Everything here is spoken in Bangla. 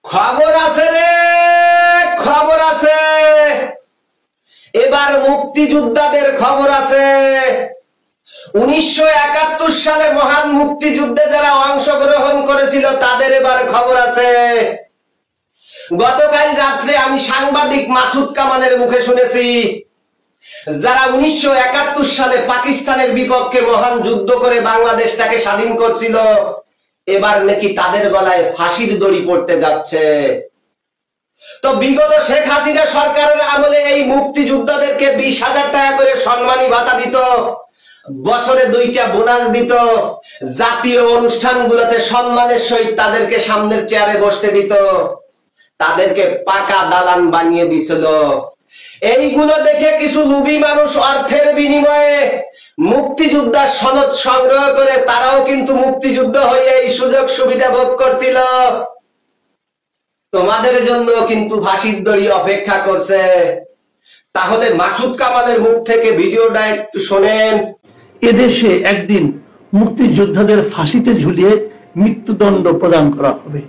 খবর আছে রে, খবর আছে। এবার মুক্তিযোদ্ধাদের খবর আছে। 1971 সালে মহান মুক্তিযুদ্ধে যারা অংশগ্রহণ করেছিল তাদের এবার খবর আছে। গতকাল রাত্রে আমি সাংবাদিক মাসুদ কামালের মুখে শুনেছি, যারা 1971 সালে পাকিস্তানের বিপক্ষে মহান যুদ্ধ করে বাংলাদেশটাকে স্বাধীন করছিল, এবার নাকি তাদের গলায় ফাঁসির দড়ি পড়তে যাচ্ছে। তো বিগত শেখ হাসিনা সরকারের আমলে এই মুক্তিযোদ্ধাদেরকে 20,000 টাকা করে সম্মানী ভাতা দিত, বছরে 2টা বোনাস দিত, জাতীয় অনুষ্ঠানগুলোতে সম্মানের সহিত তাদেরকে সামনের চেয়ারে বসতে দিত, তাদেরকে পাকা দালান বানিয়ে দিছিল। এইগুলো দেখে কিছু লোভী মানুষ অর্থের বিনিময়ে মুক্তিযোদ্ধার সনদ সংগ্রহ করে তারাও কিন্তু মুক্তিযুদ্ধ হয়ে এই সুযোগ সুবিধা ভোগ করছিল। তোমাদের জন্য কিন্তু ফাঁসির দড়ি অপেক্ষা করছে। তাহলে মাসুদ কামালের মুখ থেকে ভিডিওটা একটু শোনেন। এদেশে একদিন মুক্তিযোদ্ধাদের ফাঁসিতে ঝুলিয়ে মৃত্যুদণ্ড প্রদান করা হবে।